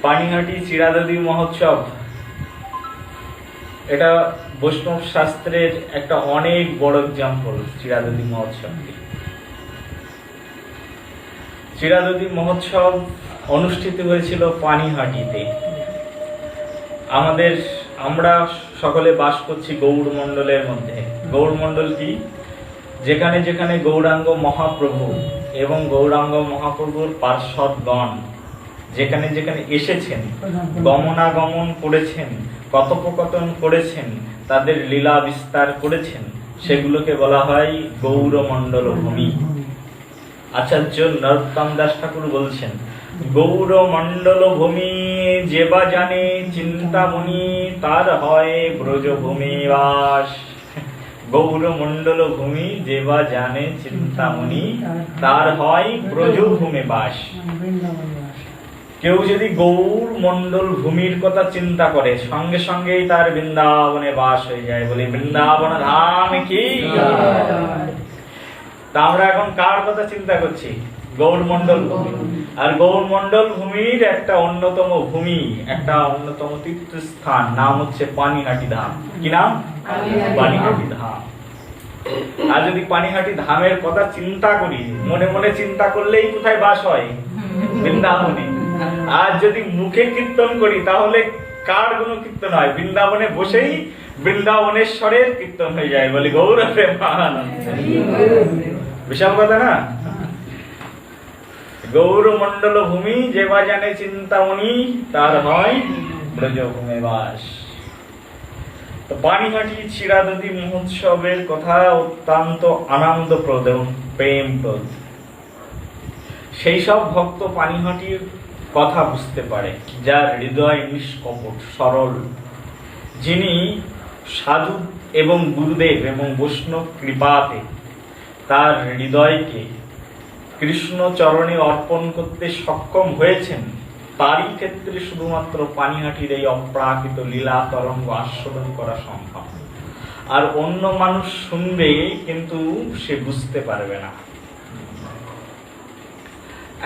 পানিহাটি চিরাদদি মহোৎসব, এটা বৈষ্ণব শাস্ত্রের একটা অনেক বড় এক্সাম্পল। চিরাদদি মহোৎসব, চিরাদদি মহোৎসব অনুষ্ঠিত হয়েছিল পানিহাটিতে। আমরা সকলে বাস করছি গৌড় মণ্ডলের মধ্যে। গৌড় মণ্ডল কি? যেখানে যেখানে গৌরাঙ্গ মহাপ্রভু এবং গৌরাঙ্গ মহাপ্রভুর পার্ষদগণ যেখানে যেখানে এসেছেন, গমনাগমন করেছেন, কথোপকথন করেছেন, তাদের লীলা বিস্তার করেছেন, সেগুলোকে বলা হয় গৌরমণ্ডল ভূমি। আচার্য নরোত্তম দাস ঠাকুর বলছেন, গৌরমণ্ডল ভূমি যেবা জানে চিন্তামণি, তার হয় ব্রজভূমি বাস। গৌরমণ্ডল ভূমি যেবা জানে চিন্তামণি, তার হয় ব্রজভূমি বাস। কেউ যদি গৌর মণ্ডল ভূমির কথা চিন্তা করে, সঙ্গে সঙ্গেই তার বৃন্দাবনে বাস হয়ে যায়। বলি বৃন্দাবন ধাম কি? তা আমরা এখন কার কথা চিন্তা করছি? গৌর মণ্ডল ভূমি। আর গৌর মণ্ডল ভূমির একটা অন্যতম ভূমি, একটা অন্যতম তীর্থস্থান, নাম হচ্ছে পানিহাটি ধাম। কি নাম? পানিহাটি ধাম। আর যদি পানিহাটি ধামের কথা চিন্তা করি, মনে মনে চিন্তা করলেই কোথায় বাস হয়? বৃন্দাবনে। আর যদি মুখে কীর্তন করি, তাহলে কার গুণ কীর্তন হয়? বৃন্দাবনে বসেই বৃন্দাবনেশ্বরের কীর্তন হয়ে যায়। বলি গৌর প্রেমানন্দ। বিশাল কথা না? গৌর মণ্ডল ভূমি যেবা জানে চিন্তামণি, তার হয় ব্রজভূমি বাস। তো পানিহাটি চিরাদদি মহোৎসবের কথা অত্যন্ত আনন্দপ্রদ এবং প্রেমপ্রদ। সেই সব ভক্ত পানিহাটির কথা বুঝতে পারে, যার হৃদয় নিষ্কপট সরল, যিনি সাধু এবং গুরুদেব এবং বৈষ্ণব কৃপাতে তার হৃদয়কে কৃষ্ণ চরণে অর্পণ করতে সক্ষম হয়েছেন, তারই ক্ষেত্রে শুধুমাত্র পানিহাটির এই অপ্রাকৃত লীলা তরঙ্গ আস্বাদন করা সম্ভব। আর অন্য মানুষ শুনবে, কিন্তু সে বুঝতে পারবে না।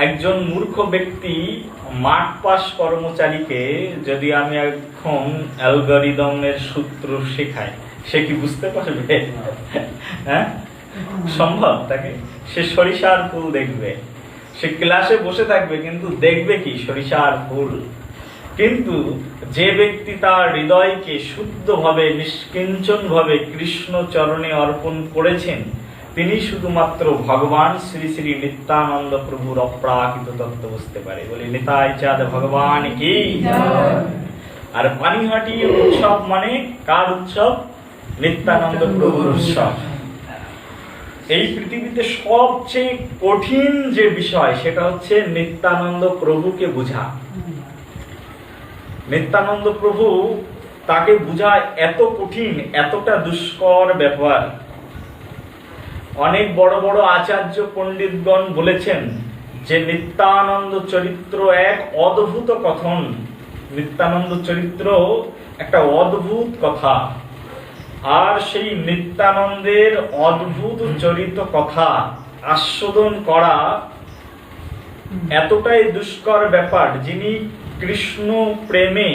একজন মূর্খ ব্যক্তি মাঠ পাস কর্মচারীকে যদি আমি এখন অ্যালগরিদমের সূত্র শেখাই, সে কি বুঝতে পারবে? হ্যাঁ, সম্ভব? তাকে সে সরিষার ফুল দেখবে, সে ক্লাসে বসে থাকবে, কিন্তু দেখবে কি? সরিষার ফুল। কিন্তু যে ব্যক্তি তার হৃদয়কে শুদ্ধভাবে নিষ্কিঞ্চনভাবে কৃষ্ণ চরণে অর্পণ করেছেন, তিনি শুধুমাত্র ভগবান শ্রী শ্রী নিত্যানন্দ প্রভুর অপ্রাকৃত তত্ত্ব বুঝতে পারে। বলি নিতাই চাঁদ ভগবান কি? আর পানিহাটি উৎসব মানে কার উৎসব? নিত্যানন্দ প্রভুর উৎসব। এই পৃথিবীতে সবচেয়ে কঠিন যে বিষয়, সেটা হচ্ছে নিত্যানন্দ প্রভুকে বোঝা। নিত্যানন্দ প্রভু, তাকে বোঝা এত কঠিন, এতটা দুষ্কর ব্যাপার। অনেক বড় বড় আচার্য পণ্ডিতগণ বলেছেন যে নিত্যানন্দ চরিত্র এক অদ্ভুত কথন। নিত্যানন্দ চরিত্র একটা অদ্ভুত কথা। আর সেই নিত্যানন্দের অদ্ভুত চরিত কথা আস্বাদন করা এতটাই দুষ্কর ব্যাপার, যিনি কৃষ্ণ প্রেমে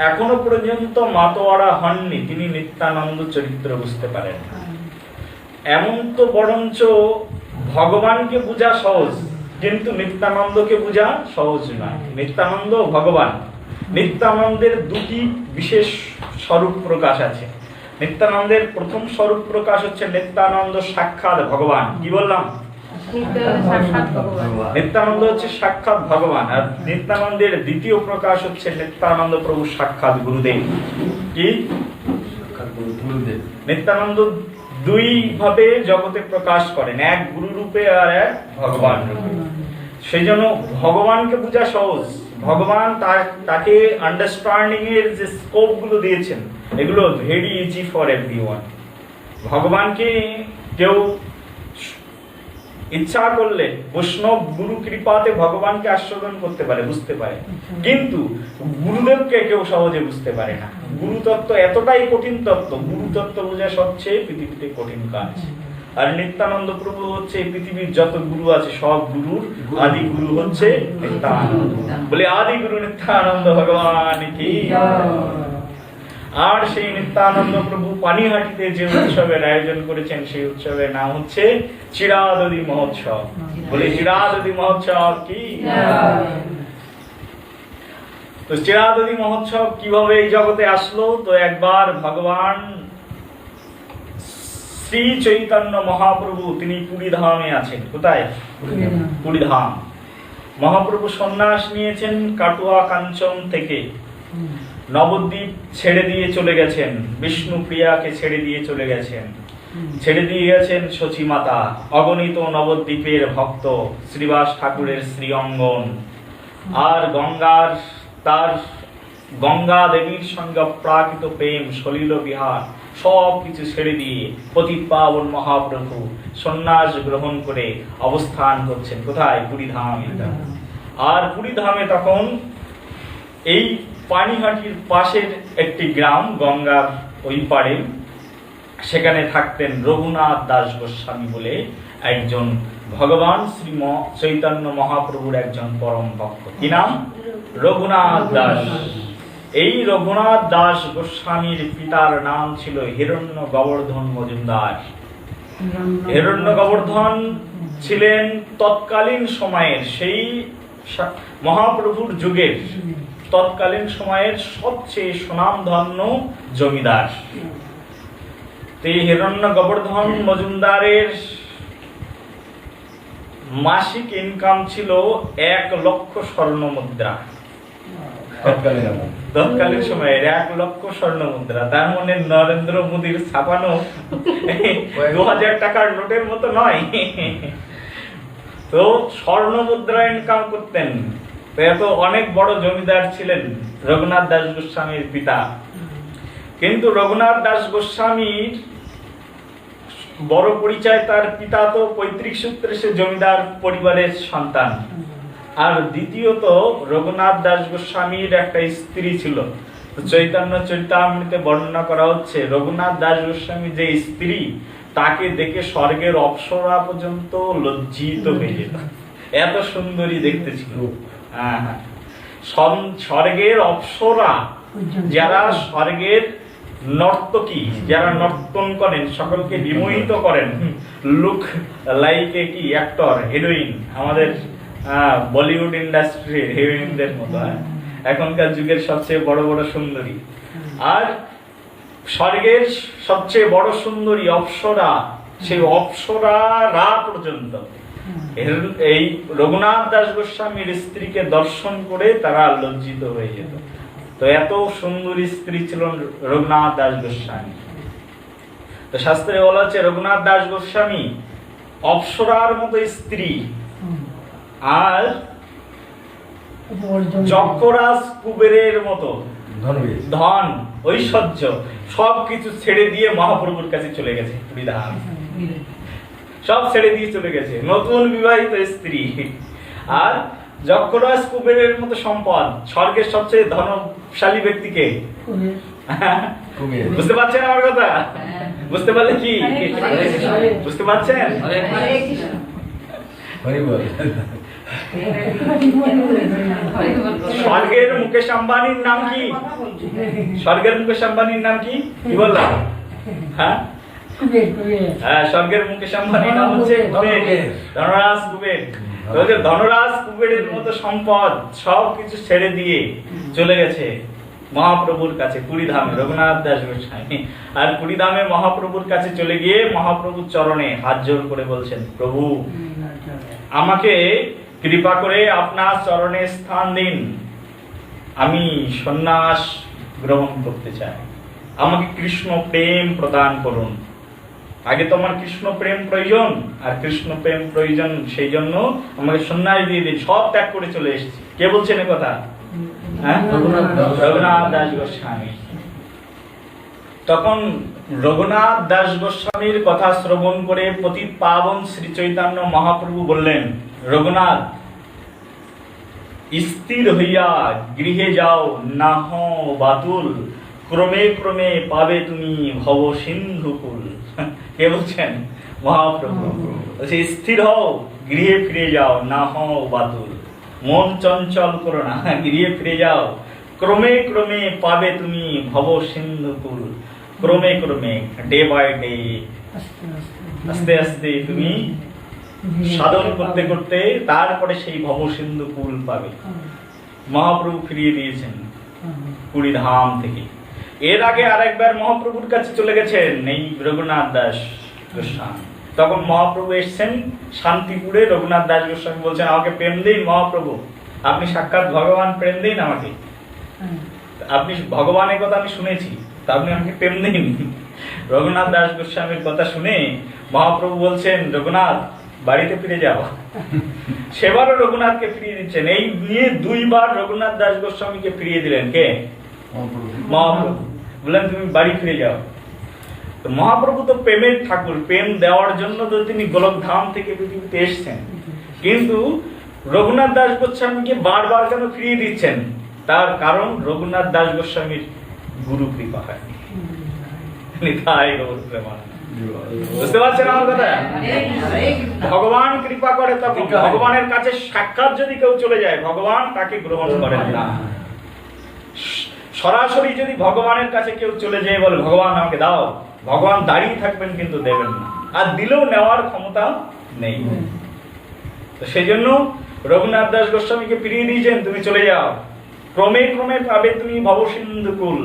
এখনো পর্যন্ত মাতোয়ারা হননি, তিনি নিত্যানন্দ চরিত্র বুঝতে পারেন। এমন তো বরঞ্চ ভগবানকে বোঝা সহজ, কিন্তু নিত্যানন্দকে বোঝা সহজ নয়। নিত্যানন্দ ভগবান। নিত্যানন্দের দুটি বিশেষ স্বরূপ প্রকাশ আছে। নিত্যানন্দের প্রথম স্বরূপ প্রকাশ হচ্ছে নিত্যানন্দ সাক্ষাৎ ভগবান। কি বললাম? নিত্যানন্দ হচ্ছে সাক্ষাৎ ভগবান। আর নিত্যানন্দের দ্বিতীয় প্রকাশ হচ্ছে নিত্যানন্দ প্রভু সাক্ষাৎ গুরুদেব। কি? নিত্যানন্দ দুই ভাবে জগতে প্রকাশ করেন, এক গুরু রূপে আর এক ভগবান রূপে। সেই জন্য ভগবানকে বোঝা সহজ। ভগবান তাকে আন্ডারস্ট্যান্ডিং এর যে স্কোপ গুলো দিয়েছেন, এগুলো ভেরি ইজি ফর এভরিওয়ান। ভগবানকে কেউ ইচ্ছা করলে বৈষ্ণব গুরু কৃপাতে ভগবানকে আস্বাদন করতে পারে, বুঝতে পারে, কিন্তু গুরুদেবকে কেউ সহজে বুঝতে পারে না। গুরু তত্ত্ব এতটাই কঠিন তত্ত্ব, গুরু তত্ত্ব বোঝা সবচেয়ে পৃথিবীতে কঠিন কাজ। আর নিত্যানন্দ প্রভু হচ্ছে এই পৃথিবীর যত গুরু আছে সব গুরুর আদি গুরু হচ্ছে নিত্যানন্দ। বলে আদি গুরু নিত্যানন্দ ভগবান কি। আর সেই নিত্যানন্দ প্রভু পানিহাটিতে যে উৎসবের আয়োজন করেছেন সেই উৎসবের নাম হচ্ছে চিরাদদি মহোৎসব। বলে চিরাদদি মহোৎসব কি। তো চিরাদদি মহোৎসব কিভাবে এই জগতে আসলো? তো একবার ভগবান শ্রী চৈতন্য মহাপ্রভু তিনি পুরী ধামে আছেন। কোথায়? পুরী ধাম। মহাপ্রভু সন্ন্যাস নিয়েছেন কাটুয়া কাঞ্চন থেকে, নবদ্বীপ ছেড়ে দিয়ে চলে গেছেন, বিষ্ণুপ্রিয়াকে ছেড়ে দিয়ে চলে গেছেন, ছেড়ে দিয়ে গেছেন শচী মাতা, অগণিত নবদ্বীপের ভক্ত, শ্রীবাস ঠাকুরের শ্রী অঙ্গন, আর গঙ্গার তার গঙ্গা দেবীর সঙ্গে প্রাকৃত প্রেম সলিল বিহার সব কিছু ছেড়ে দিয়ে পতিত পাবন মহাপ্রভু সন্ন্যাস গ্রহণ করে অবস্থান করছেন। কোথায়? পুরী ধামে। আর পুরী ধামে তখন এই পানিহাটির পাশের একটি গ্রাম গঙ্গার ওই পাড়ে, সেখানে থাকতেন রঘুনাথ দাস গোস্বামী বলে একজন ভগবান শ্রী চৈতন্য মহাপ্রভুর একজন পরম ভক্ত। কি নাম? রঘুনাথ দাস। এই রঘুনাথ দাস গোস্বামীর পিতার নাম ছিল হিরণ্য গোবর্ধন মজুমদার। হিরণ্য গোবর্ধন ছিলেন তৎকালীন সময়ের, সেই মহাপ্রভুর যুগের তৎকালীন সময়ের সবচেয়ে সুনামধন্য জমিদার। হিরণ্য গোবর্ধন মজুমদারের মাসিক ইনকাম ছিল 1 লক্ষ স্বর্ণ মুদ্রা। তৎকালীন সময়ের 1 লক্ষ স্বর্ণ মুদ্রা, তার মানে নরেন্দ্র মোদীর ছাপানো 2000 টাকার নোটের মতো নয়। তো স্বর্ণ মুদ্রা ইনকাম করতেন। এত অনেক বড় জমিদার ছিলেন রঘুনাথ দাস গোস্বামীর পিতা। কিন্তু রঘুনাথ দাস গোস্বামীর বড় পরিচয়, তার পিতা তো পৈতৃক সূত্রে সে জমিদার পরিবারের সন্তান, আর দ্বিতীয়ত রঘুনাথ দাস গোস্বামীর একটা স্ত্রী ছিল। চৈতন্য চরিতামৃতে বর্ণনা করা হচ্ছে রঘুনাথ দাস গোস্বামী যে স্ত্রী, তাকে দেখে স্বর্গের অপ্সরা পর্যন্ত লজ্জিত হয়ে যেত, এত সুন্দরী দেখতে ছিল। স্বর্গের অপ্সরা, যারা স্বর্গের নর্তকী, যারা নর্তন করেন, সকলকে বিমোহিত করেন, লুক লাইক এ কি অ্যাক্টর, হিরোইন, আমাদের বলিউড ইন্ডাস্ট্রির হিরোইনদের মতো, এখনকার যুগের সবচেয়ে বড় বড় সুন্দরী। আর স্বর্গের সবচেয়ে বড় সুন্দরী অপ্সরা, সেই অপ্সরারা পর্যন্ত এই রঘুনাথ দাস গোস্বামীর স্ত্রীকে দর্শন করে তারা লজ্জিত হয়ে যেত। তো এত সুন্দরী স্ত্রী ছিল রঘুনাথ দাস গোস্বামী। তো শাস্ত্রে বলা হচ্ছে রঘুনাথ দাস গোস্বামী অপ্সরার মতো স্ত্রী, আর যক্ষরাজ কুবেরের মতো ধন ঐশ্বর্য সবকিছু ছেড়ে দিয়ে মহাপ্রভুর কাছে চলে গেছে। সব ছেড়ে দিয়ে চলে গেছে, নতুন বিবাহিত স্ত্রী, আর যক্ষরাজ কুবেরের মতো সম্পদ। স্বর্গের সবচেয়ে ধনশালী ব্যক্তিকে বুঝতে পারছেন আমার কথা? বুঝতে পারলে কি বুঝতে পারছেন? স্বর্গের মুকেশ আম্বানির নাম কি? স্বর্গের মুকেশ আম্বানির নাম কি? কি বললাম? হ্যাঁ, স্বর্গের মুকেশ আম্বানির নাম হচ্ছে ধনরাজ কুবের। ধনরাজ কুবেরের মতো সম্পদ সবকিছু ছেড়ে দিয়ে চলে গেছে মহাপ্রভুর কাছে পুরী ধামে রঘুনাথ দাস গোস্বামী। আর পুরী ধামে মহাপ্রভুর কাছে চলে গিয়ে মহাপ্রভুর চরণে হাত জোড় করে বলছেন, প্রভু আমাকে কৃপা করে আপনার চরণে স্থান দিন, আমি সন্ন্যাস গ্রহণ করতে চাই, আমাকে কৃষ্ণ প্রেম প্রদান করুন। আগে তো আমার কৃষ্ণ প্রেম প্রয়োজন, আর কৃষ্ণ প্রেম প্রয়োজন সেই জন্য আমাকে সন্ন্যাস দিয়ে দিন, সব ত্যাগ করে চলে এসেছি। কে বলছেন এ কথা? রঘুনাথ দাস গোস্বামী। তখন রঘুনাথ দাস গোস্বামীর কথা শ্রবণ করে পতিত পাবন শ্রী চৈতন্য মহাপ্রভু বললেন, রঘুনাথ স্থির হইয়া গৃহে যাও, না হও বাতুল, ক্রমে ক্রমে পাবে তুমি ভব সিন্ধুকুল। কে বলছেন? মহাপ্রভু বলছে স্থির হও, গৃহে ফিরে যাও, না হও বাতুল, মন চঞ্চল করো না, গৃহে ফিরে যাও, ক্রমে ক্রমে পাবে তুমি ভব সিন্ধু কুল। ক্রমে ক্রমে, ডে বাই ডে, আস্তে আস্তে তুমি সাধন করতে করতে তারপরে সেই ভব সিন্ধু কুল পাবে। মহাপ্রভু ফিরিয়ে দিয়েছেন পুরী ধাম থেকে। এর আগে আরেকবার মহাপ্রভুর কাছে চলে গেছেন এই রঘুনাথ দাস গোস্বামী। তখন মহাপ্রভু এসছেন শান্তিপুরে। রঘুনাথ দাস গোস্বামী বলছেন, আমাকে প্রেম দিন মহাপ্রভু, আপনি সাক্ষাৎ ভগবান, প্রেম দিন আমাকে, আপনি ভগবানের কথা আমি শুনেছি, তা আপনি আমাকে প্রেম দিন। রঘুনাথ দাস গোস্বামীর কথা শুনে মহাপ্রভু বলছেন, রঘুনাথ বাড়িতে ফিরে যাও। সেবারও রঘুনাথকে ফিরিয়ে দিচ্ছেন। এই নিয়ে দুইবার রঘুনাথ দাস গোস্বামীকে ফিরিয়ে দিলেন। কে? মহাপ্রভু। বললেন তুমি বাড়ি ফিরে যাও। তো মহাপ্রভু তো প্রেমের ঠাকুর, প্রেম দেওয়ার জন্য তো তিনি গোলক ধাম থেকে পৃথিবীতে এসছেন। কিন্তু রঘুনাথ দাস গোস্বামীকে বারবার কেন ফিরিয়ে দিচ্ছেন? তার কারণ রঘুনাথ দাস গোস্বামীর গুরু কৃপা হয়। বুঝতে পারছেন আমার কথা? ভগবান কৃপা করে তখন। ভগবানের কাছে সাক্ষাৎ যদি কেউ চলে যায়, ভগবান তাকে গ্রহণ করেন না। সরাসরি যদি ভগবানের কাছে কেউ চলে যায়, বলে ভগবান আমাকে দাও, ভগবান দাঁড়িয়ে থাকবেন কিন্তু দেবেন না, আর দিলেও নেওয়ার ক্ষমতা নেই। তো সেই জন্য রঘুনাথ দাস গোস্বামীকে ফিরিয়ে দিয়েছেন, তুমি চলে যাও, ক্রমে ক্রমে পাবে তুমি ভবসিন্ধু কুল।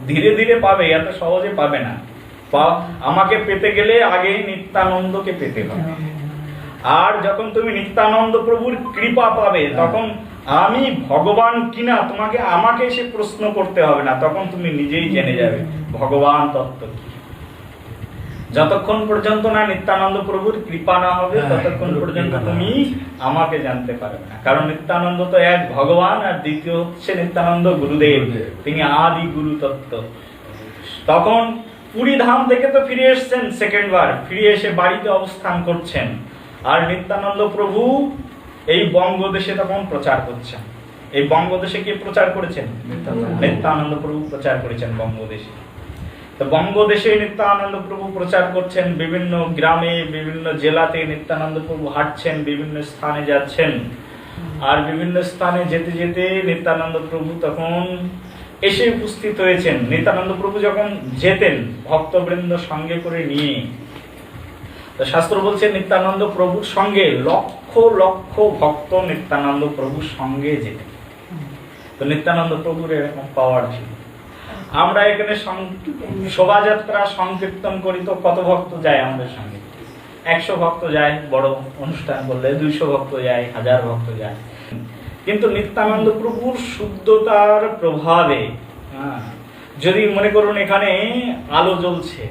ধীরে ধীরে পাবে, এত সহজে পাবে না। আমাকে পেতে গেলে আগে নিত্যানন্দকে পেতে হবে। আর যখন তুমি নিত্যানন্দ প্রভুর কৃপা পাবে, তখন আমি ভগবান কিনা তোমাকে আমাকে এসে প্রশ্ন করতে হবে না, তখন তুমি নিজেই জেনে যাবে ভগবান তত্ত্ব কি। যতক্ষণ পর্যন্ত না নিত্যানন্দ প্রভুর কৃপা না হবে, ততক্ষণ পর্যন্ত তুমি আমাকে জানতে পারবে না। কারণ নিত্যানন্দ তো এক ভগবান, আর দ্বিতীয় হচ্ছে নিত্যানন্দ গুরুদেব, তিনি আদি গুরু তত্ত্ব। তখন পুরী ধাম থেকে তো ফিরে এসছেন সেকেন্ড বার, ফিরে এসে বাড়িতে অবস্থান করছেন। আর নিত্যানন্দ প্রভু এই বঙ্গদেশে তখন প্রচার করছেন। এই বঙ্গদেশে কে প্রচার করেছেন? নিত্যানন্দ প্রভু প্রচার করেছেন বঙ্গদেশে। তো বঙ্গদেশে নিত্যানন্দ প্রভু প্রচার করছেন, বিভিন্ন গ্রামে বিভিন্ন জেলাতে নিত্যানন্দ প্রভু হাঁটছেন, বিভিন্ন স্থানে যাচ্ছেন। আর বিভিন্ন স্থানে যেতে যেতে নিত্যানন্দ প্রভু তখন এসে উপস্থিত হয়েছেন। নিত্যানন্দ প্রভু যখন যেতেন ভক্তবৃন্দ সঙ্গে করে নিয়ে, তো শাস্ত্র বলছে নিত্যানন্দ প্রভুর সঙ্গে লক্ষ লক্ষ ভক্ত নিত্যানন্দ প্রভুর সঙ্গে যেতেন। তো নিত্যানন্দ প্রভুর এরকম পাওয়ার ছিল। আমরা এখানে শোভাযাত্রা সংকীর্তন করি, তো কত ভক্ত যায় আমাদের সঙ্গে? 100 ভক্ত যায় বড় অনুষ্ঠান করলে, 200 ভক্ত যায়, 1000 ভক্ত যায়। কিন্তু নিত্যানন্দ প্রভুর শুদ্ধতার প্রভাবে, যদি মনে করুন এখানে আলো জ্বলছে,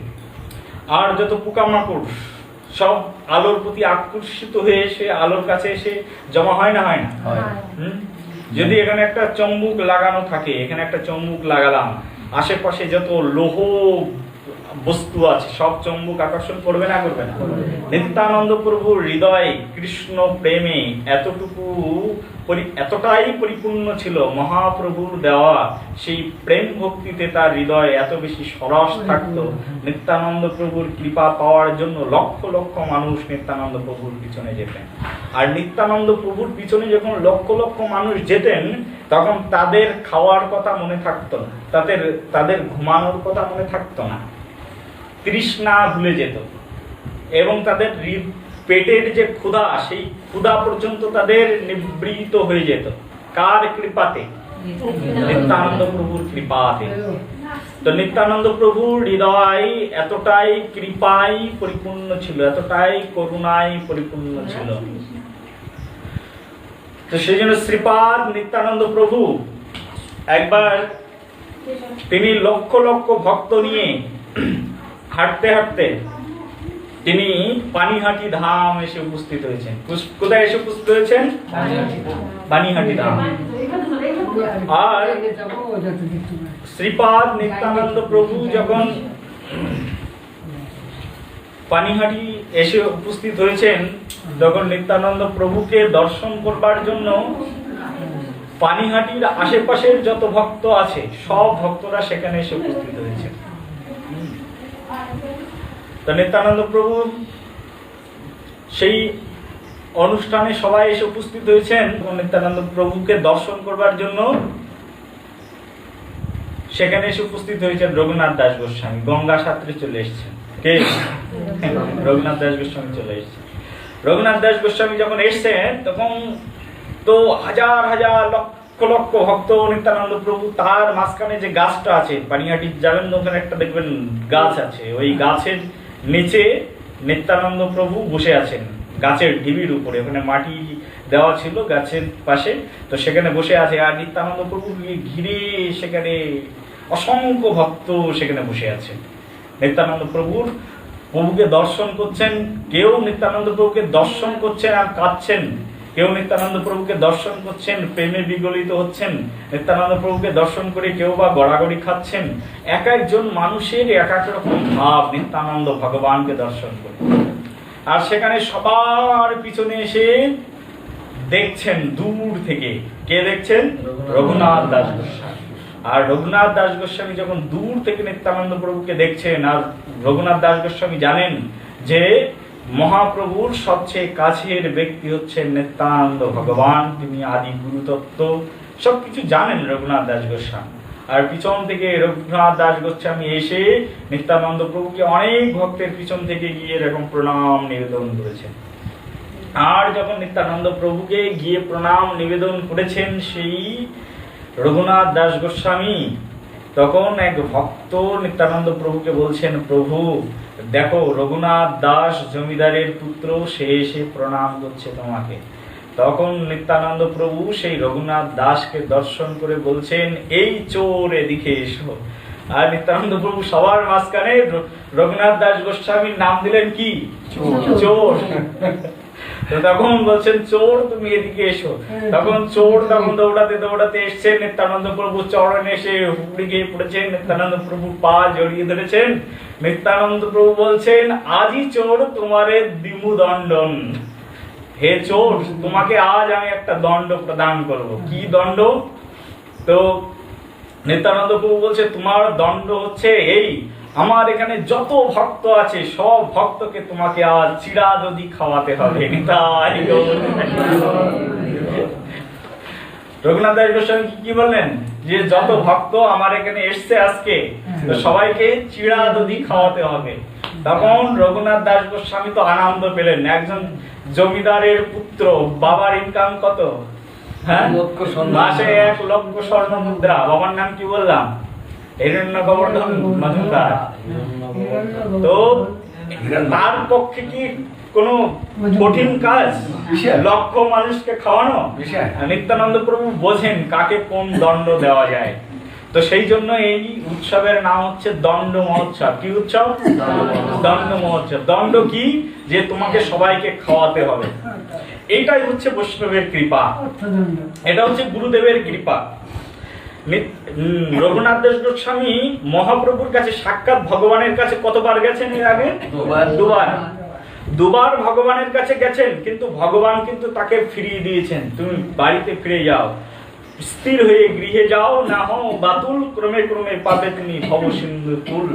আর যত পোকামাকড় সব আলোর প্রতি আকর্ষিত হয়ে এসে আলোর কাছে এসে জমা হয় না, হয় না? যদি এখানে একটা চম্বুক লাগানো থাকে, এখানে একটা চম্বুক লাগালাম, আশেপাশে যত লৌহ বস্তু আছে সব চম্বুক আকর্ষণ করবে না, করবে না? নিত্যানন্দ প্রভুর হৃদয় কৃষ্ণ প্রেমে এতটাই পরিপূর্ণ ছিল, মহাপ্রভুর দেওয়া সেই প্রেম ভক্তিতে তার হৃদয় এত বেশি সরস থাকতো। নিত্যানন্দ প্রভুর কৃপা পাওয়ার জন্য লক্ষ লক্ষ মানুষ নিত্যানন্দ প্রভুর পিছনে যেতেন। আর নিত্যানন্দ প্রভুর পিছনে যখন লক্ষ লক্ষ মানুষ যেতেন, তখন তাদের খাওয়ার কথা মনে থাকতো না, তাদের ঘুমানোর কথা মনে থাকতো না, তৃষ্ণা ভুলে যেত, এবং তাদের পেটের যে ক্ষুধা, সেই ক্ষুধা পর্যন্ত তাদের নিবৃত হয়ে যেত। কার কৃপাতে? নিত্যানন্দ প্রভুর কৃপাতে। তো নিত্যানন্দ প্রভুর হৃদয় এতটাই কৃপায় পরিপূর্ণ ছিল, এতটাই করুণায় পরিপূর্ণ ছিল। তো সেই জন্য শ্রীপাদ নিত্যানন্দ প্রভু একবার তিনি লক্ষ লক্ষ ভক্ত নিয়ে হাঁটতে হাঁটতে তিনি পানিহাটি ধাম এসে উপস্থিত হয়েছেন। কোথায় এসে উপস্থিত হয়েছেন? পানিহাটি ধাম। আর শ্রীপাদ নিত্যানন্দ প্রভু যখন পানিহাটি এসে উপস্থিত হয়েছেন, তখন নিত্যানন্দ প্রভুকে দর্শন করবার জন্য পানিহাটির আশেপাশের যত ভক্ত আছে সব ভক্তরা সেখানে এসে উপস্থিত হয়েছে। তো নিত্যানন্দ প্রভু সেই অনুষ্ঠানে সবাই এসে উপস্থিত হয়েছেন নিত্যানন্দ প্রভুকে দর্শন করবার জন্য। সেখানে এসে উপস্থিত হয়েছেন রঘুনাথ দাস গোস্বামী, গঙ্গা সাঁতরে চলে এসেছেন। কে? রঘুনাথ দাস গোস্বামী চলে এসেছেন। রঘুনাথ দাস গোস্বামী যখন এসছেন তখন তো হাজার হাজার লক্ষ লক্ষ ভক্ত নিত্যানন্দ প্রভু, তার মাঝখানে যে গাছটা আছে, পানিহাটি যাবেন ওখানে একটা দেখবেন গাছ আছে, ওই গাছের নিচে নিত্যানন্দ প্রভু বসে আছেন, গাছের ঢিবির উপরে, ওখানে মাটি দেওয়া ছিল গাছের পাশে, তো সেখানে বসে আছে। আর নিত্যানন্দ প্রভু ঘিরে সেখানে অসংখ্য ভক্ত সেখানে বসে আছে। নিত্যানন্দ প্রভুকে দর্শন করছেন, কেউ নিত্যানন্দ প্রভুকে দর্শন করছেন আর কাঁদছেন, কেউ নিত্যানন্দ প্রভুকে দর্শন করছেন প্রেমে বিগলিত হচ্ছেন, নিত্যানন্দ প্রভুকে দর্শন করে কেউ বা গড়াগড়ি খাচ্ছেন। এক একজন মানুষের এক এক রকম ভাব নিত্যানন্দ ভগবানকে দর্শন করে। আর সেখানে সবার পিছনে এসে দেখছেন দূর থেকে, কে দেখছেন? রঘুনাথ দাস গোস্বামী। আর রঘুনাথ দাস গোস্বামী যখন দূর থেকে নিত্যানন্দ প্রভুকে দেখছেন, আর রঘুনাথ দাস গোস্বামী জানেন যে মহাপ্রভুর সবচেয়ে কাছের ব্যক্তি হচ্ছেন নিত্যানন্দ ভগবান, তিনি আদি গুরু তত্ত্ব সবকিছু জানেন রঘুনাথ দাস গোস্বামী। আর পিছন থেকে রঘুনাথ দাস গোস্বামী এসে নিত্যানন্দ প্রভুকে অনেক ভক্তের পিছন থেকে গিয়ে এরকম প্রণাম নিবেদন করেছেন। আর যখন নিত্যানন্দ প্রভুকে গিয়ে প্রণাম নিবেদন করেছেন সেই রঘুনাথ দাস গোস্বামী, তখন এক ভক্ত নিত্যানন্দ প্রভুকে বলছেন, প্রভু দেখো রঘুনাথ দাস জমিদারের পুত্র, সে এসে প্রণাম করছে তোমাকে। তখন নিত্যানন্দ প্রভু সেই রঘুনাথ দাসকে দর্শন করে বলছেন, এই চোর এদিকে এসো। আর নিত্যানন্দ প্রভু সবার মাঝখানে রঘুনাথ দাস গোস্বামীর নাম দিলেন কি? চোর। তো তখন বলছেন, চোর তুমি এদিকে এসো। তখন চোর তখন দৌড়াতে দৌড়াতে এসছে, নিত্যানন্দ প্রভু চরণে এসে হুপড়ি গিয়ে পড়েছেন, নিত্যানন্দ প্রভু পা জড়িয়ে ধরেছেন। নিত্যানন্দ প্রভু বলছেন, আজই চোর তোমারে দিমু দণ্ডন। হে চোর, তোমাকে আজ আমি একটা দণ্ড প্রদান করব। কি দণ্ড? তো নিত্যানন্দ প্রভু বলছে, তোমার দণ্ড হচ্ছে এই, আমার এখানে যত ভক্ত আছে সব ভক্তকে তোমাকে আজ চিরাদধি খাওয়াতে হবে। রঘুনাথ দাস গোস্বামী কি বললেন? যে যত ভক্ত আমার এখানে এসছে আজকে, তো সবাইকে চিরাদধি খাওয়াতে হবে। তখন রঘুনাথ দাস গোস্বামী তো আনন্দ পেলেন। একজন জমিদারের পুত্র, বাবার ইনকাম কত? হ্যাঁ, মাসে 1 লক্ষ স্বর্ণ মুদ্রা। বাবার নাম কি বললাম? হিরণ্য গোবর্ধন মজুমদার। তো তার পক্ষে কি কোনো কঠিন কাজ লক্ষ মানুষকে খাওয়ানো? নিত্যানন্দ প্রভু বোঝেন কাকে কোন দণ্ড দেওয়া যায়। তো সেই জন্য এই উৎসবের নাম হচ্ছে দণ্ড মহোৎসব। কি উৎসব? দণ্ড মহোৎসব। দণ্ড কি? যে তোমাকে সবাইকে খাওয়াতে হবে। এইটাই হচ্ছে বৈষ্ণবের কৃপা, এটা হচ্ছে গুরুদেবের কৃপা। রঘুনাথ দাস গোস্বামী মহাপ্রভুর কাছে সাক্ষাৎ ভগবানের কাছে কতবার গেছেন এর আগে? দুবার ভগবানের কাছে গেছেন, কিন্তু ভগবান কিন্তু তাকে ফিরিয়ে দিয়েছেন, তুমি বাড়িতে ফিরে যাও, স্থির হয়ে গৃহে যাও, না হও বাতুল, ক্রমে ক্রমে পাবে তুমি ভব সিন্ধু তুল।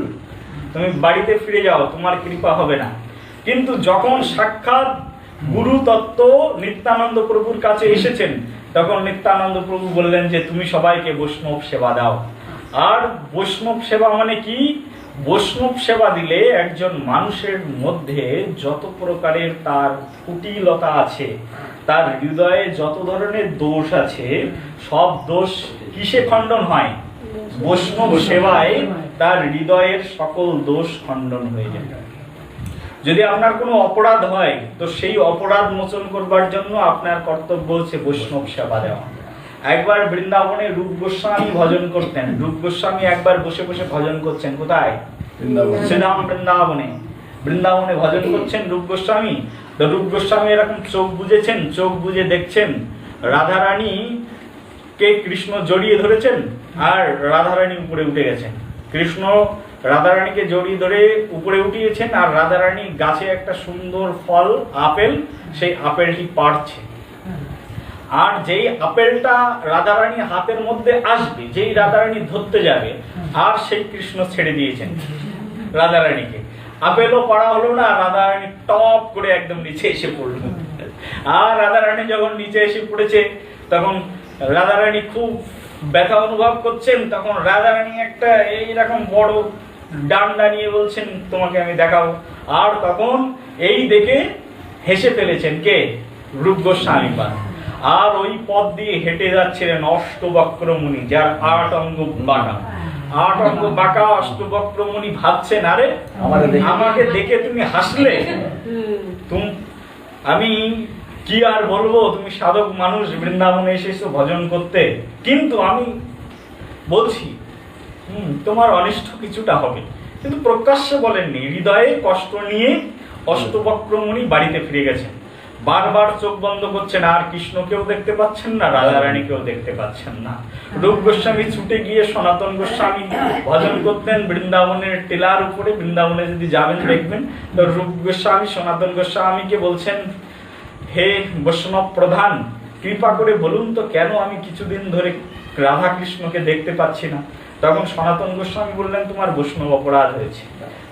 তুমি বাড়িতে ফিরে যাও, তোমার কৃপা হবে না। কিন্তু যখন সাক্ষাৎ গুরু তত্ত্ব নিত্যানন্দ প্রভুর কাছে এসেছেন, তখন নিত্যানন্দ প্রভু বললেন যে তুমি সবাইকে বৈষ্ণব সেবা দাও। আর বৈষ্ণব সেবা মানে কি? বৈষ্ণব সেবা দিলে একজন মানুষের মধ্যে যত প্রকারের তার কুটিলতা আছে, তার হৃদয়ে যত ধরনের দোষ আছে, সব দোষ কিসে খণ্ডন হয়? বৈষ্ণব সেবায় তার হৃদয়ের সকল দোষ খণ্ডন হয়ে যায়। যদি আপনার কোনো অপরাধ হয়, তো সেই অপরাধ মোচন করবার জন্য আপনার কর্তব্য হচ্ছে বৈষ্ণব সেবা দেওয়া। একবার বৃন্দাবনে রূপ গোস্বামী ভজন করতেন। রূপ গোস্বামী একবার বসে বসে ভজন করছেন। কোথায়? শ্রীধাম বৃন্দাবনে। বৃন্দাবনে ভজন করছেন রূপ গোস্বামী। তো রূপ গোস্বামী এরকম চোখ বুজেছেন, চোখ বুজে দেখছেন রাধারানী কে কৃষ্ণ জড়িয়ে ধরেছেন, আর রাধারানী উপরে উঠে গেছেন। কৃষ্ণ রাধারানীকে জড়িয়ে ধরে উপরে উঠিয়েছেন, আর রাধারানী গাছে একটা সুন্দর ফল আপেল, সেই আপেলটি পাড়ছে। আর যেই আপেলটা রাধারানী হাতের মধ্যে আসবে, যেই রাধারানী ধরতে যাবে, আর সেই কৃষ্ণ ছেড়ে দিয়েছেন রাধারানীকে। আপেলও পাড়া হলো না, রাধারানী টপ করে একদম নিচে এসে পড়লো। আর রাধারানী যখন নিচে এসে পড়েছে তখন রাধারানী খুব ব্যথা অনুভব করছেন। তখন রাধারানী একটা এইরকম বড় ডান্ডা নিয়ে বলছেন তোমাকে আমি দেখাবো। আর তখন এই দেখে হেসে ফেলেছেন কে? রূপ গোস্বামী পাদ। আর ওই পথ দিয়ে হেঁটে যাচ্ছিলেন অষ্টবক্র মুনি, যার 8 অঙ্গ বাঁকা। 8 অঙ্গ বাঁকা অষ্টবক্র মুনি ভাবছেন, আরে আমাকে দেখে তুমি হাসলে, আমি কি আর বলবো, তুমি সাধক মানুষ, বৃন্দাবনে এসেছো ভজন করতে, কিন্তু আমি বলছি তোমার অনিষ্ট কিছুটা হবে। কিন্তু প্রকাশ্যে বলেননি, হৃদয়ে কষ্ট নিয়ে অষ্টবক্র মুনি বাড়িতে ফিরে গেছেন। বারবার চোখ বন্ধ করছেন, আর কৃষ্ণকেও দেখতে পাচ্ছেন না, রাধারানীকেও দেখতে পাচ্ছেন না। রূপ গোস্বামী ছুটে গিয়ে সনাতন গোস্বামী ভজন করতেন বৃন্দাবনের টিলার উপরে। বৃন্দাবনে যদি যাবেন দেখবেন তো রূপ গোস্বামী সনাতন গোস্বামীকে বলছেন, হে বৈষ্ণব প্রধান, কৃপা করে বলুন তো কেন আমি কিছুদিন ধরে রাধা কৃষ্ণকে দেখতে পাচ্ছি না। তখন সনাতন গোস্বামী বললেন, তোমার বৈষ্ণব অপরাধ হয়েছে।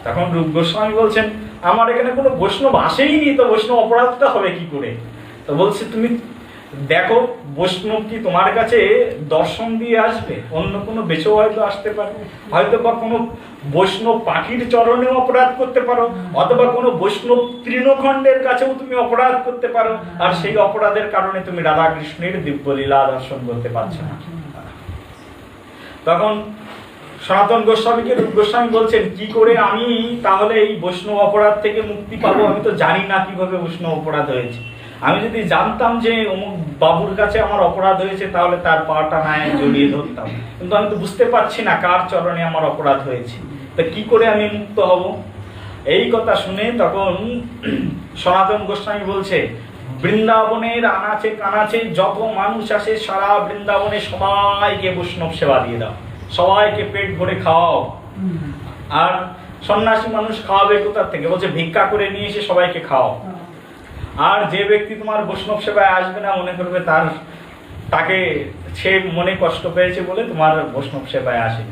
তখন রূপ গোস্বামী বলছেন, আমার এখানে কোনো বৈষ্ণব আসেইনি, তো বৈষ্ণব অপরাধটা হবে কি করে? তো বলছে, তুমি দেখো বৈষ্ণব কি তোমার কাছে দর্শন দিয়ে আসবে? অন্য কোনো বেচেও হয়তো আসতে পারে, হয়তো বা কোনো বৈষ্ণব পাখির চরণেও অপরাধ করতে পারো, অথবা কোনো বৈষ্ণব তৃণখণ্ডের কাছেও তুমি অপরাধ করতে পারো, আর সেই অপরাধের কারণে তুমি রাধা কৃষ্ণের দিব্য লীলা দর্শন করতে পারছো না। তখন সনাতন গোস্বামীকে রূপ গোস্বামী বলছেন, কি করে আমি তাহলে এই বৈষ্ণব অপরাধ থেকে মুক্তি পাবো? আমি তো জানি না কিভাবে বৈষ্ণব অপরাধ হয়েছে। আমি যদি জানতাম যে অমুক বাবুর কাছে আমার অপরাধ হয়েছে, তাহলে তার পাটা নায় জড়িয়ে ধরতাম, কিন্তু আমি তো বুঝতে পারছি না কার চরণে আমার অপরাধ হয়েছে, তা কি করে আমি মুক্ত হব? এই কথা শুনে তখন সনাতন গোস্বামী বলছে, বৃন্দাবনের আনাচে কানাচে যত মানুষ আসে সারা বৃন্দাবনে সবাইকে বৈষ্ণব সেবা দিয়ে দাও, সবাইকে পেট ভরে খাওয়াও। আর সন্ন্যাসী মানুষ খাওয়াবে কোথা থেকে? বলছে ভিক্ষা করে নিয়ে এসে সবাইকে খাওয়াও। আর যে ব্যক্তি তোমার বৈষ্ণব সেবায় আসবে না, মনে করবে তাকে সে মনে কষ্ট পেয়েছে বলে তোমার বৈষ্ণব সেবায় আসে।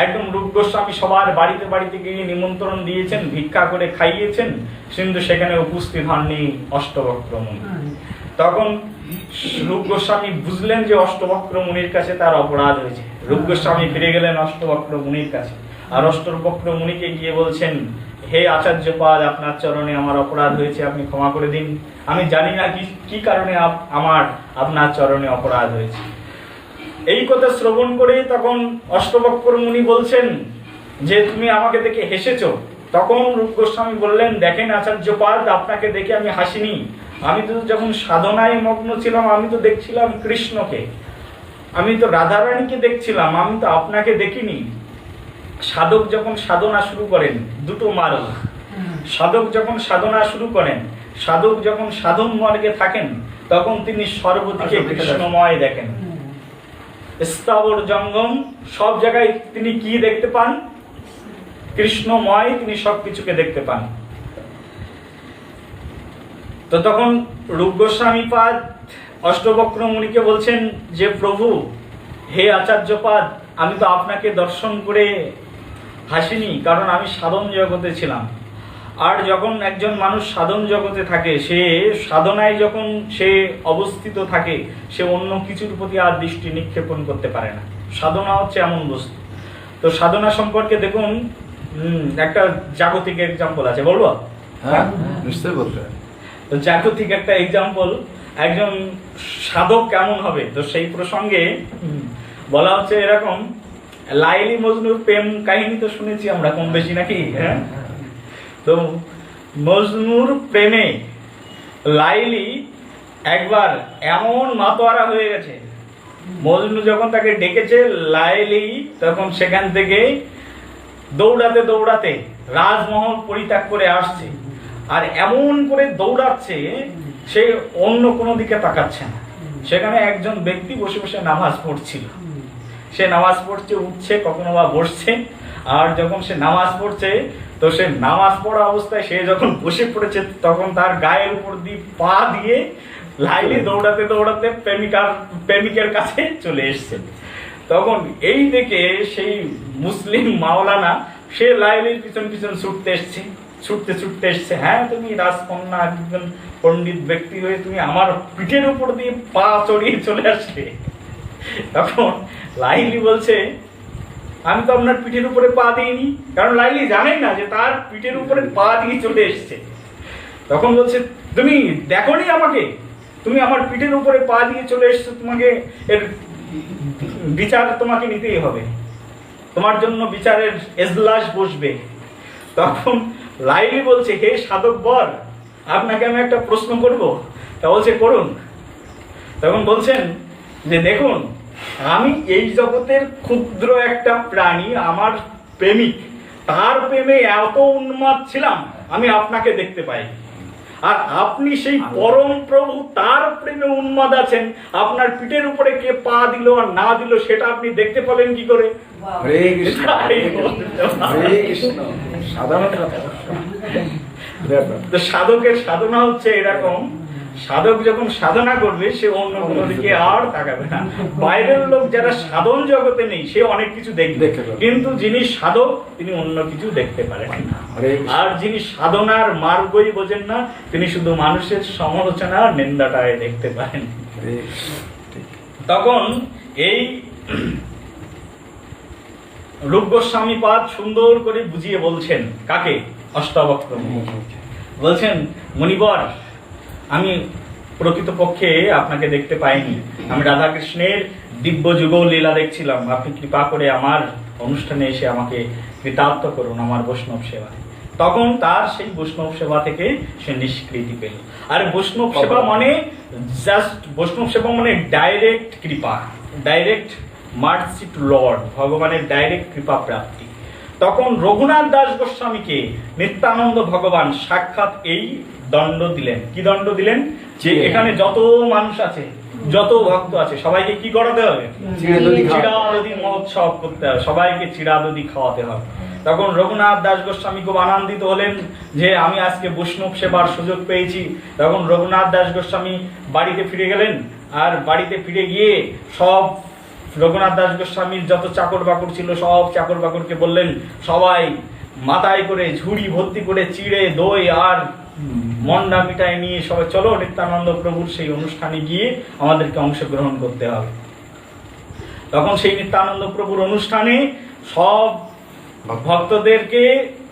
একদম রূপ গোস্বামী সবার বাড়িতে বাড়িতে গিয়ে নিমন্ত্রণ দিয়েছেন, ভিক্ষা করে খাইয়েছেন, কিন্তু সেখানে উপস্থিত হননি অষ্টবক্র মুনি। তখন রূপ গোস্বামী বুঝলেন যে অষ্টবক্র মুনির কাছে তার অপরাধ হয়েছে। রূপ গোস্বামী ফিরে গেলেন অষ্টবক্র মুনির কাছে, আর অষ্টবক্র মুনিকে গিয়ে বলছেন, হে আচার্যপাদ, আপনার চরণে আমার অপরাধ হয়েছে, আপনি ক্ষমা করে দিন। আমি জানি না কি কারণে আপনার চরণে অপরাধ হয়েছে। এই কথা শ্রবণ করে তখন অষ্টবক্র মুনি বলছেন যে তুমি আমাকে দেখে হেসেছো। তখন রূপ গোস্বামী বললেন, দেখেন আচার্যপাদ, আপনাকে দেখে আমি হাসিনি। আমি তো যখন সাধনায় মগ্ন ছিলাম, আমি তো দেখছিলাম কৃষ্ণকে, আমি তো রাধারানীকে দেখছিলাম, আমি তো আপনাকে দেখিনি। সাধক যখন সাধনা শুরু করেন, দুটো মার্গ। সাধক যখন সাধনা শুরু করেন, সাধক যখন সাধন মার্গে থাকেন, তখন তিনি সর্বদিকে কৃষ্ণময় দেখেন। স্থাবর জঙ্গম সব জায়গায় তিনি কি দেখতে পান? কৃষ্ণময়, তিনি সবকিছুকে দেখতে পান। তো তখন রূপ গোস্বামী পাদ অষ্টবক্র মুনিকে বলছেন যে, প্রভু, হে আচার্যপাদ, আমি তো আপনাকে দর্শন করে হাসিনি, কারণ আমি সাধন জগতে ছিলাম। আর যখন একজন মানুষ সাধন জগতে থাকে, সে সাধনায় যখন সে অবস্থিত থাকে, সে অন্য কিছুর প্রতি আর দৃষ্টি নিক্ষেপণ করতে পারে না। সাধনা হচ্ছে এমন বস্তু। তো সাধনা সম্পর্কে দেখুন একটা জাগতিক এক্সাম্পল আছে, বলবো? হ্যাঁ, নিশ্চয়ই বলতে। তো জাগতিক একটা এক্সাম্পল, একজন সাধক কেমন হবে, তো সেই প্রসঙ্গে বলা হচ্ছে এরকম, লাইলি মজনুর প্রেম কাহিনী তো শুনেছি আমরা কম বেশি, নাকি? হ্যাঁ। তো মজনুর প্রেমে লাইলি একবার এমন মাতোয়ারা হয়ে গেছে, মজনু যখন তাকে ডেকেছে, লাইলি তখন সেখান থেকে দৌড়াতে দৌড়াতে রাজমহল পরিত্যাগ করে আসছে। আর এমন করে দৌড়াচ্ছে, সে অন্য কোনো দিকে তাকাচ্ছে না। সেখানে একজন ব্যক্তি বসে বসে নামাজ পড়ছিল। সে নামাজ পড়ছে, উঠছে, কখনো বা বসছে। আর যখন সে নামাজ পড়ছে, তো সে নামাজ পড়া অবস্থায় সে যখন বসে পড়েছে, তখন তার গায়ের উপর দিয়ে পা দিয়ে লাইলি দৌড়াতে দৌড়াতে প্রেমিকের কাছে চলে এসছে। তখন এই দেখে সেই মুসলিম মাওলানা সে লাইলির পিছন পিছন ছুটতে এসছে। হ্যাঁ, তুমি রাজকন্যা, একজন পণ্ডিত ব্যক্তি হয়ে তুমি আমার পিঠের উপর দিয়ে পা চড়িয়ে চলে আসলে। তখন লাইলি বলছে, আমি তো আপনার পিঠের উপরে পা দিইনি, কারণ লাইলি জানেই না যে তার পিঠের উপরে পা দিয়ে চলে এসছে। তখন বলছে, তুমি দেখোনি আমাকে, তুমি আমার পিঠের উপরে পা দিয়ে চলে এসছো, তোমাকে এর বিচার তোমাকে নিতেই হবে, তোমার জন্য বিচারের এজলাস বসবে। তখন লাইলি বলছে, হে সাধক বর, আপনাকে আমি একটা প্রশ্ন করব। তা বলছে, করুন। তখন বলছেন যে দেখুন, আমি এই জগতের ক্ষুদ্র একটা প্রাণী, আমার প্রেমিক, তার প্রেমে এত উন্মাদ ছিলাম আমি আপনাকে দেখতে পাই, আর আপনি সেই পরম প্রভু তার প্রেমে উন্মাদ আছেন, আপনার পিঠের উপরে কে পা দিল আর না দিল সেটা আপনি দেখতে পেলেন কি করে? হরে কৃষ্ণ, হরে কৃষ্ণ। সাধারণ কথা। তো সাধকের সাধনা হচ্ছে এরকম, সাধক যখন সাধনা করবে সে অন্য কোনো দিকে আর তাকাবে না। বাইরের লোক যারা সাধন জগতে নেই সে অনেক কিছু দেখবে, কিন্তু যিনি সাধক তিনি অন্য কিছু দেখতে পারেন না। আর যিনি সাধনার মার্গই বোঝেন না তিনি শুধু মানুষের সমালোচনা আর নিন্দাটাই দেখতে পারেন। তখন এই রূপ গোস্বামী পাদ সুন্দর করে বুঝিয়ে বলছেন, কাকে? অষ্টাবক্র বলছেন, মণিবর, আমি প্রকৃতপক্ষে আপনাকে দেখতে পাইনি, আমি রাধাকৃষ্ণের দিব্য যুগল লীলা দেখছিলাম, আপনি কৃপা করে আমার অনুষ্ঠানে এসে আমাকে কৃতার্থ করুন আমার বৈষ্ণব সেবায়। তখন তার সেই বৈষ্ণব সেবা থেকে সে নিষ্কৃতি পেল। আর বৈষ্ণব সেবা মানে জাস্ট বৈষ্ণব সেবা মানে ডাইরেক্ট কৃপা, ডাইরেক্ট মার্সি টু লর্ড, ভগবানের ডাইরেক্ট কৃপা প্রাপ্তি। তখন রঘুনাথ দাস গোস্বামীকে নিত্যানন্দ ভগবান সাক্ষাৎ এই দণ্ড দিলেন। কি দণ্ড দিলেন? যে এখানে যত মানুষ আছে, যত ভক্ত আছে, সবাইকে কি করাতে হবে? চিরাদধি মহোৎসব করতে হবে, সবাইকে চিরাদধি খাওয়াতে হবে। তখন রঘুনাথ দাস গোস্বামী খুব আনন্দিত হলেন যে আমি আজকে বৈষ্ণব সেবার সুযোগ পেয়েছি। তখন রঘুনাথ দাস গোস্বামী বাড়িতে ফিরে গেলেন, আর বাড়িতে ফিরে গিয়ে সব রঘুনাথ দাস গোস্বামীর যত চাকর বাকর ছিল সব চাকর বাকরকে বললেন, সবাই মাথায় করে ঝুড়ি ভর্তি করে চিড়ে, দই আর মন্ডা মিঠাই নিয়ে সবাই চলো নিত্যানন্দ প্রভুর সেই অনুষ্ঠানে গিয়ে আমাদেরকে অংশগ্রহণ করতে হবে। তখন সেই নিত্যানন্দ প্রভুর অনুষ্ঠানে সব ভক্তদেরকে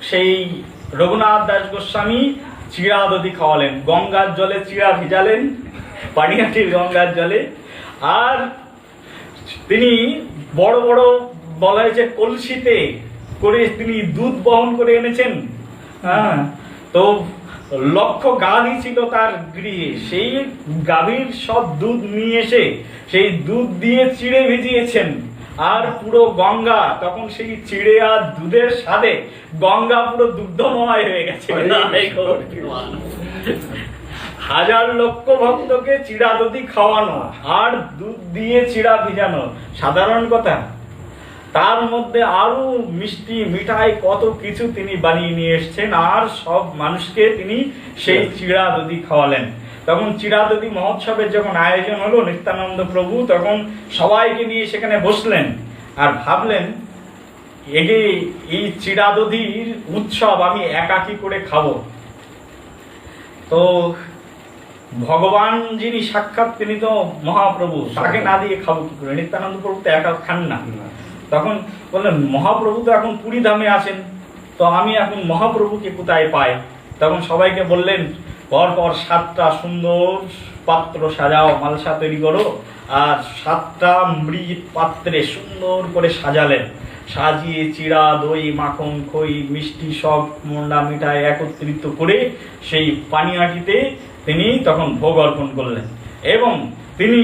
সেই রঘুনাথ দাস গোস্বামী চিড়া দধি খাওয়ালেন, গঙ্গার জলে চিড়া ভিজালেন, পানিহাটির গঙ্গার জলে। আর তিনি বড় বড় বলা হয়েছে কলসিতে করে তিনি দুধ বহন করে এনেছেন। হ্যাঁ, তো লক্ষ গাভী ছিল তার গৃহে, সেই গাভীর সব দুধ নিয়ে এসে সেই দুধ দিয়ে চিড়ে ভিজিয়েছেন। আর পুরো গঙ্গা তখন সেই চিড়ে আর দুধের স্বাদে গঙ্গা পুরো দুগ্ধময় হয়ে গেছে। হাজার লক্ষ ভক্তকে চিড়া দধি খাওয়ানো আর দুধ দিয়ে চিড়া ভিজানো সাধারণ কথা? তার মধ্যে আরো মিষ্টি মিঠাই কত কিছু তিনি বানিয়ে নিয়ে এসছেন, আর সব মানুষকে তিনি সেই চিড়া দধি খাওয়ালেন। তখন চিড়া দধি মহোৎসবের যখন আয়োজন হলো, নিত্যানন্দ প্রভু তখন সবাইকে নিয়ে সেখানে বসলেন আর ভাবলেন, এই চিড়া দধির উৎসব আমি একাকী করে খাবো। তো ভগবান যিনি সাক্ষাৎ তিনি তো মহাপ্রভু, তাকে না দিয়ে খাবো কি করে? নিত্যানন্দ প্রভু তো একা খান না। তখন বললেন, মহাপ্রভু তো এখন পুরী ধামে আছেন, তো আমি এখন মহাপ্রভুকে কোথায় পাই? তখন সবাইকে বললেন, পরপর 7টা সুন্দর পাত্র সাজাও, মালসা তৈরি করো, আর 7টা মৃৎ পাত্রে সুন্দর করে সাজালেন। সাজিয়ে চিড়া, দই, মাখন, খই, মিষ্টি সব মন্ডা মিঠাই একত্রিত করে সেই পানিহাটিতে তিনি তখন ভোগ অর্পণ করলেন। এবং তিনি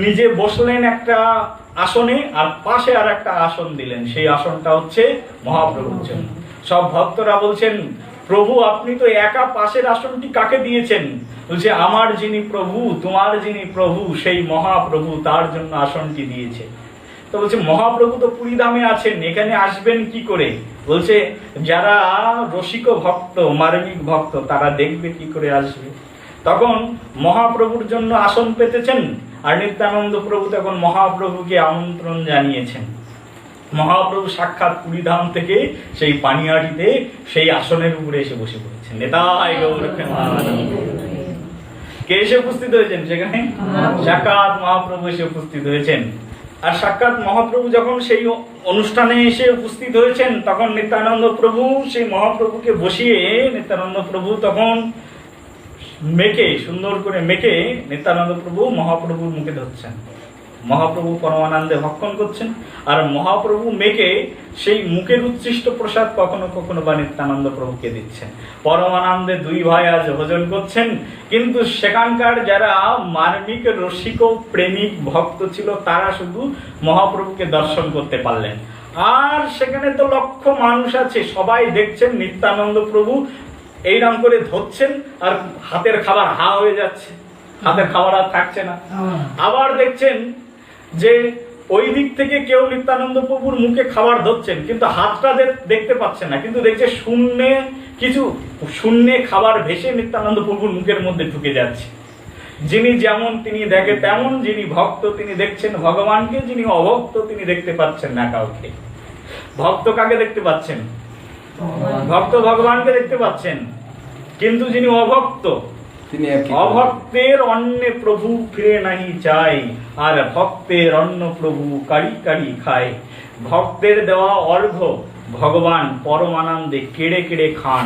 নিজে বসলেন একটা আসনে, আর পাশে আর একটা আসন দিলেন, সেই আসনটা হচ্ছে মহাপ্রভুর জন্য। সব ভক্তরা বলছেন, প্রভু আপনি তো একা পাশের আসনটি কাকে দিয়েছেন? বলছে, আমার যিনি প্রভু, তোমার যিনি প্রভু, সেই মহাপ্রভু তার জন্য আসনটি দিয়েছে। তো বলছে, মহাপ্রভু তো পুরী ধামে আছেন, এখানে আসবেন কি করে? বলছে, যারা রসিক ভক্ত, মার্মিক ভক্ত, তারা দেখবে কি করে আসবে। তখন মহাপ্রভুর জন্য আসন পেতেছেন, আর নিত্যানন্দ প্রভু তখন মহাপ্রভুকে আমন্ত্রণ জানিয়েছেন। মহাপ্রভু সাক্ষাৎ পুরীধাম থেকে সেই পানিহাটিতে সেই আসনের উপরে এসে বসে পড়েছেন। নেতাই গৌর প্রেমানন্দে। কে এসে উপস্থিত হয়েছেন সেখানে? সাক্ষাৎ মহাপ্রভু এসে উপস্থিত হয়েছেন। আর সাক্ষাৎ মহাপ্রভু যখন সেই অনুষ্ঠানে এসে উপস্থিত হয়েছেন, তখন নিত্যানন্দ প্রভু সেই মহাপ্রভুকে বসিয়ে নিত্যানন্দ প্রভু তখন মেখে, সুন্দর করে মেখে নিত্যানন্দ প্রভু মহাপ্রভুর মুখে ধরছেন। মহাপ্রভু পরমানন্দে ভক্ষণ করছেন, আর মহাপ্রভু মেখে সেই মুখের উচ্ছিষ্ট প্রসাদ কখনো কখনো বা নিত্যানন্দ প্রভুকে দিচ্ছেন। পরমানন্দে দুই ভাই আজ ভোজন করছেন, কিন্তু সেখানকার যারা মার্মিক রসিক ও প্রেমিক ভক্ত ছিল তারা শুধু মহাপ্রভুকে দর্শন করতে পারলেন। আর সেখানে তো লক্ষ মানুষ আছে, সবাই দেখছেন নিত্যানন্দ প্রভু এইরকম করে ধরছেন আর হাতের খাবার হা হয়ে যাচ্ছে, হাতের খাবার আর থাকছে না। আবার দেখছেন যে ওই দিক থেকে কেউ নিত্যানন্দ প্রভুর মুখে খাবার ধরছেন, কিন্তু হাতটা দেখতে পাচ্ছেন না, কিন্তু দেখছে শূন্যে খাবার ভেসে নিত্যানন্দ প্রভুর মুখের মধ্যে ঢুকে যাচ্ছে। যিনি যেমন তিনি দেখে তেমন, যিনি ভক্ত তিনি দেখছেন ভগবানকে, যিনি অভক্ত তিনি দেখতে পাচ্ছেন না কাউকে। ভক্ত কাকে দেখতে পাচ্ছেন? ভক্ত ভগবানকে দেখতে পাচ্ছেন, কিন্তু যিনি অভক্ত, অভক্তের অন্নে প্রভু ফিরে নাহি চাই, আর ভক্তের অন্ন প্রভু কারি কারি খায়। ভক্তের দেওয়া অর্ঘ্য ভগবান পরমানন্দে কেড়ে কেড়ে খান।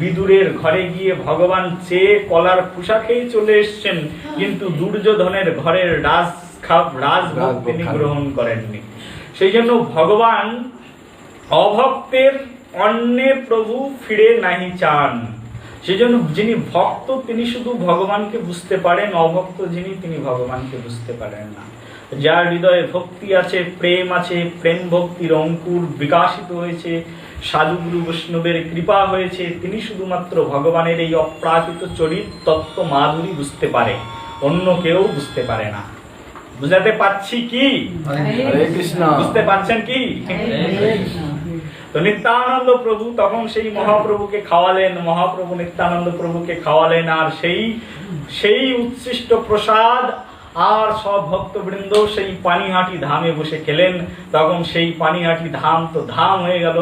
বিদুরের ঘরে গিয়ে ভগবান চেয়ে কলার খুসা খেয়ে চলে এসছেন, কিন্তু দুর্যোধনের ঘরের রাজভোগ তিনি গ্রহণ করেননি। সেই জন্য ভগবান অভক্তের অন্নে প্রভু ফিরে নাহি চান। সেজন্য যিনি ভক্ত তিনি শুধু ভগবানকে বুঝতে পারেন, অভক্ত যিনি তিনি ভগবানকে বুঝতে পারেন না। যার হৃদয়ে ভক্তি আছে, প্রেম আছে, প্রেম ভক্তির অঙ্কুর বিকাশিত হয়েছে, সাধুগুরু বৈষ্ণবের কৃপা হয়েছে, তিনি শুধুমাত্র ভগবানের এই অপ্রাকৃত চরিত তত্ত্ব মাধুরী বুঝতে পারে, অন্য কেউ বুঝতে পারে না। বুঝাতে পারছি কি? হরে কৃষ্ণ। বুঝতে পারছেন কি? তো নিত্যানন্দ প্রভু তখন সেই মহাপ্রভুকে খাওয়ালেন, মহাপ্রভু নিত্যানন্দ প্রভুকে খাওয়ালেন, আর সেই উচ্ছিষ্ট প্রসাদ আর সব ভক্তবৃন্দ সেই পানিহাটি ধামে বসে খেলেন। তখন সেই পানিহাটি ধাম তো ধাম হয়ে গেল,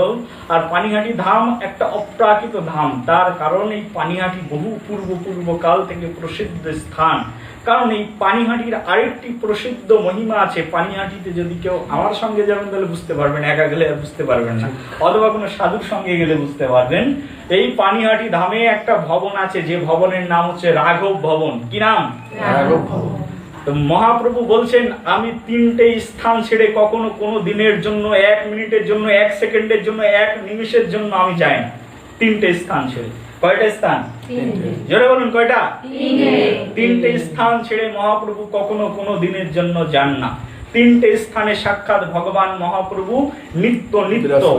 আর পানিহাটি ধাম একটা অপ্রাকৃত ধাম। তার কারণ এই পানিহাটি বহু পূর্বকাল থেকে প্রসিদ্ধ স্থান। কারণ এই পানিহাটির আরেকটি প্রসিদ্ধ মহিমা আছে। পানিহাটিতে যদি কেউ আমার সঙ্গে যাবেন তাহলে বুঝতে পারবেন, একা গেলে বুঝতে পারবেন না, অথবা কোনো সাধুর সঙ্গে গেলে বুঝতে পারবেন। এই পানিহাটি ধামে একটা ভবন আছে, যে ভবনের নাম হচ্ছে রাঘব ভবন। কি নাম? রাঘব ভবন। তো মহাপ্রভু বলছেন, আমি তিনটে স্থান ছেড়ে কখনো কোনো দিনের জন্য, 1 মিনিটের জন্য, 1 সেকেন্ডের জন্য, 1 নিমিষের জন্য আমি যাই না। তিনটে স্থান ছেড়ে। কয়টা স্থান? জোরে বলুন, কয়টা? তিনটে স্থান ছেড়ে মহাপ্রভু কখনো কোনো দিনের জন্য যান না। তিনটে স্থানে সাক্ষাৎ ভগবান মহাপ্রভু নিত্য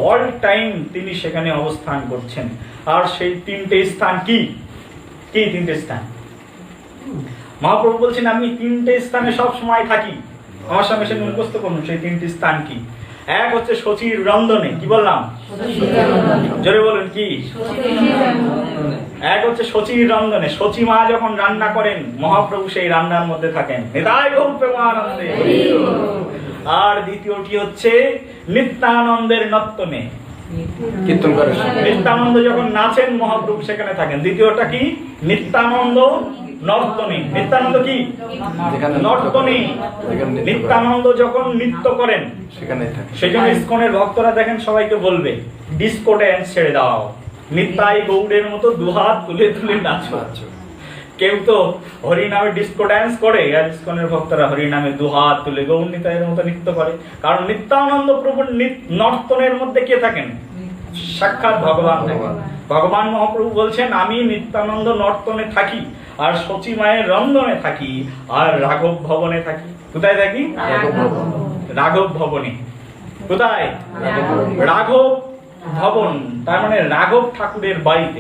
অল টাইম তিনি সেখানে অবস্থান করছেন। আর সেই তিনটে স্থান কি কি? তিনটে স্থান মহাপ্রভু বলছেন, আমি তিনটে স্থানে সব সময় থাকি। আমার সঙ্গে সে মুখস্থ করুন সেই তিনটি স্থান কি। এক হচ্ছে শচীর রন্ধনে। কি বললাম? জোরে বলুন, কি? এক হচ্ছে শচীর রন্ধনে। শচী মা যখন রান্না করেন, মহাপ্রভু সেই রান্নার মধ্যে থাকেন। নিতাই গৌর প্রেমানন্দে। আর দ্বিতীয়টি হচ্ছে নিত্যানন্দের নর্তনে। কীর্তন করে নিত্যানন্দ যখন নাচেন, মহাপ্রভু সেখানে থাকেন। দ্বিতীয়টা কি? নিত্যানন্দ নর্তনী। নিত্যানন্দ কি? নর্তনী। নিত্যানন্দ যখন নৃত্য করেন সেজন্য ইস্কনের ভক্তরা দেখেন সবাইকে বলবে, ডিস্কো ড্যান্স ছেড়ে দাও, নিতাই গৌড়ের মতো দুহাত তুলে তুলে নাচো। কেউ তো হরি নামে ডিস্কো ড্যান্স করে, আর ইস্কনের ভক্তরা হরি নামে দুহাত তুলে গৌর নিতাইয়ের মতো নৃত্য করে। কারণ নিত্যানন্দ প্রভুর নর্তনের মধ্যে কে থাকেন? সাক্ষাৎ ভগবান থাকেন। ভগবান মহাপ্রভু বলছেন, আমি নিত্যানন্দ নর্তনে থাকি, আর শচী মায়ের রন্ধনে থাকি, আর রাঘব ভবনে থাকি। কোথায় থাকি? রাঘব ভবনে। কোথায়? রাঘব ভবন, তার মানে রাঘব ঠাকুরের বাড়িতে।